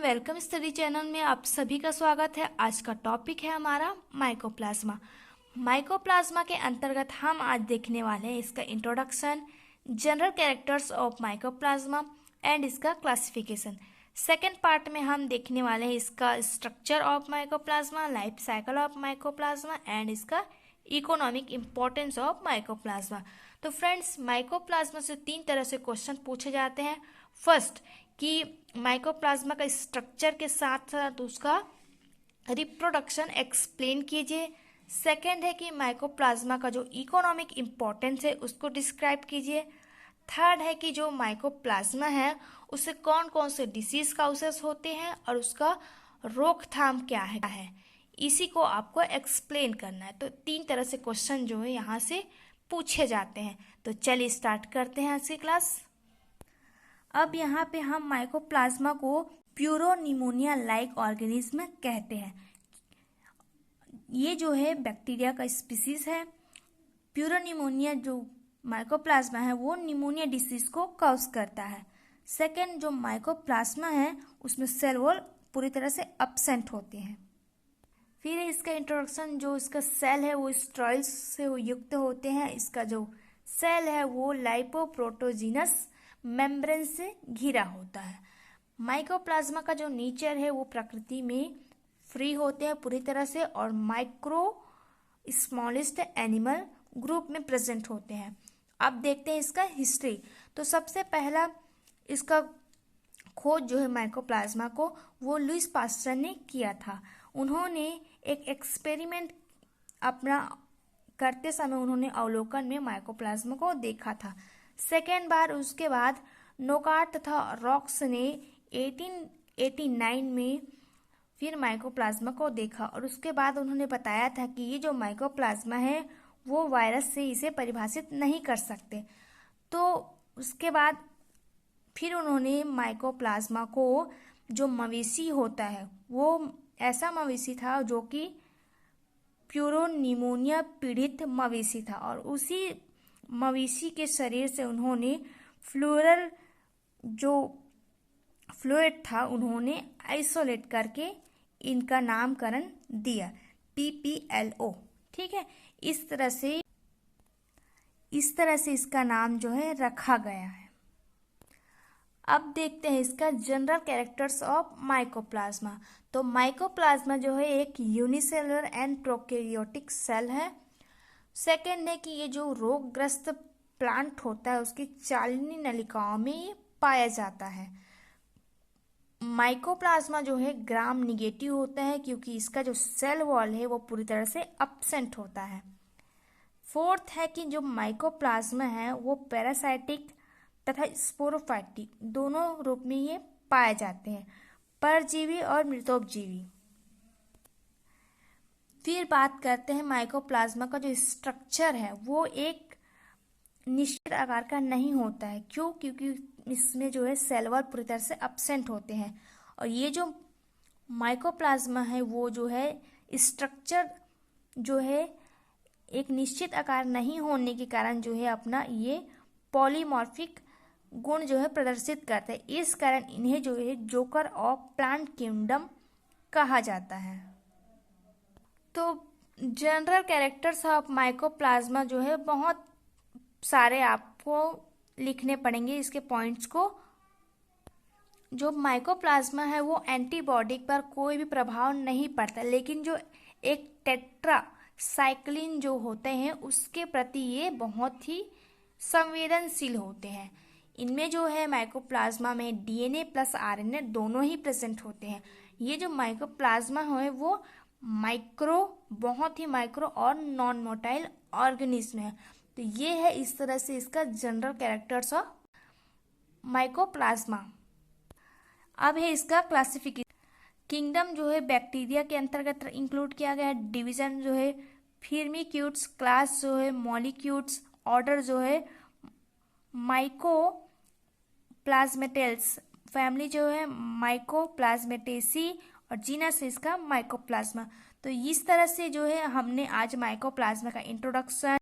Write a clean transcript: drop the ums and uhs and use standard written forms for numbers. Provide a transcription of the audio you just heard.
Welcome study channel में आप सभी का स्वागत है। आज का टॉपिक है हमारा माइकोप्लाज्मा। माइकोप्लाज्मा के अंतर्गत हम आज देखने वाले हैं इसका introduction, general characters of mycoplasma and इसका क्लासिफिकेशन। सेकेंड पार्ट में हम देखने वाले हैं इसका structure of mycoplasma, life cycle of mycoplasma and इसका इकोनॉमिक इम्पोर्टेंस ऑफ माइकोप्लाज्मा। तो फ्रेंड्स, माइकोप्लाज्मा से 3 तरह से क्वेश्चन पूछे जाते हैं। फर्स्ट कि माइकोप्लाज्मा का स्ट्रक्चर के साथ साथ उसका रिप्रोडक्शन एक्सप्लेन कीजिए। सेकंड है कि माइकोप्लाज्मा का जो इकोनॉमिक इम्पोर्टेंस है उसको डिस्क्राइब कीजिए। थर्ड है कि जो माइकोप्लाज्मा है उससे कौन कौन से डिसीज काउसेस होते हैं और उसका रोकथाम क्या है, इसी को आपको एक्सप्लेन करना है। तो 3 तरह से क्वेश्चन जो है यहाँ से पूछे जाते हैं। तो चलिए स्टार्ट करते हैं आज की क्लास। अब यहाँ पे हम माइकोप्लाज्मा को प्यूरोनिमोनिया लाइक ऑर्गेनिज्म कहते हैं। ये जो है बैक्टीरिया का स्पीसीज है। प्यूरोनिमोनिया जो माइकोप्लाज्मा है वो निमोनिया डिसीज को कॉज करता है। सेकेंड, जो माइकोप्लाज्मा है उसमें सेल वॉल पूरी तरह से एब्सेंट होते हैं। फिर इसका इंट्रोडक्शन, जो इसका सेल है वो स्टेरॉइड्स से युक्त होते हैं। इसका जो सेल है वो लाइपोप्रोटोजिनस मेम्ब्रेन से घिरा होता है। माइकोप्लाज्मा का जो नेचर है वो प्रकृति में फ्री होते हैं पूरी तरह से और माइक्रो स्मॉलेस्ट एनिमल ग्रुप में प्रेजेंट होते हैं। अब देखते हैं इसका हिस्ट्री। तो सबसे पहला इसका खोज जो है माइकोप्लाज्मा को वो लुईस पास्चर ने किया था। उन्होंने एक एक्सपेरिमेंट अपना करते समय उन्होंने अवलोकन में माइकोप्लाज्मा को देखा था। सेकेंड बार उसके बाद नोकार्ट तथा रॉक्स ने 1889 में फिर माइकोप्लाज्मा को देखा और उसके बाद उन्होंने बताया था कि ये जो माइकोप्लाज्मा है वो वायरस से इसे परिभाषित नहीं कर सकते। तो उसके बाद फिर उन्होंने माइकोप्लाज्मा को जो मवेशी होता है वो ऐसा मवेशी था जो कि प्यूरोनिमोनिया पीड़ित मवेशी था और उसी मवेशी के शरीर से उन्होंने फ्लोरल जो फ्लूइड था उन्होंने आइसोलेट करके इनका नामकरण दिया PPLO। ठीक है, इस तरह से इसका नाम जो है रखा गया है। अब देखते हैं इसका जनरल कैरेक्टर्स ऑफ माइकोप्लाज्मा। तो माइकोप्लाज्मा जो है एक यूनिसेलुलर एंड प्रोकैरियोटिक सेल है। सेकेंड है कि ये जो रोगग्रस्त प्लांट होता है उसकी चालनी नलिकाओं में ये पाया जाता है। माइकोप्लाज्मा जो है ग्राम निगेटिव होता है क्योंकि इसका जो सेल वॉल है वो पूरी तरह से एब्सेंट होता है। फोर्थ है कि जो माइकोप्लाज्मा है वो पैरासाइटिक तथा स्पोरोफाइटिक दोनों रूप में ये पाए जाते हैं, परजीवी और मृतोपजीवी। फिर बात करते हैं माइकोप्लाज्मा का जो स्ट्रक्चर है वो एक निश्चित आकार का नहीं होता है। क्यों? क्योंकि इसमें जो है सेल वॉल पूरी तरह से एब्सेंट होते हैं और ये जो माइकोप्लाज्मा है वो जो है स्ट्रक्चर जो है एक निश्चित आकार नहीं होने के कारण जो है अपना ये पॉलीमॉर्फिक गुण जो है प्रदर्शित करते हैं। इस कारण इन्हें जो है जोकर ऑफ प्लांट किंगडम कहा जाता है। तो जनरल कैरेक्टर्स ऑफ माइकोप्लाज्मा जो है बहुत सारे आपको लिखने पड़ेंगे इसके पॉइंट्स को। जो माइकोप्लाज्मा है वो एंटीबॉडी पर कोई भी प्रभाव नहीं पड़ता, लेकिन जो एक टेट्रासाइक्लिन जो होते हैं उसके प्रति ये बहुत ही संवेदनशील होते हैं। इनमें जो है माइकोप्लाज्मा में DNA प्लस RNA दोनों ही प्रेजेंट होते हैं। ये जो माइकोप्लाज्मा है वो बहुत ही माइक्रो और नॉन मोटाइल ऑर्गेनिज्म है। तो ये है इस तरह से इसका जनरल कैरेक्टर्स ऑफ माइकोप्लाज्मा। अब है इसका क्लासिफिकेशन। किंगडम जो है बैक्टीरिया के अंतर्गत इंक्लूड किया गया है। डिवीजन जो है फिर्मिक्यूट्स, क्लास जो है मॉलिक्यूट्स, ऑर्डर जो है माइकोप्लाज्मेटेल्स, फैमिली जो है माइकोप्लाज्मेटेसी और जीनस इसका माइकोप्लाज्मा। तो इस तरह से जो है हमने आज माइकोप्लाज्मा का इंट्रोडक्शन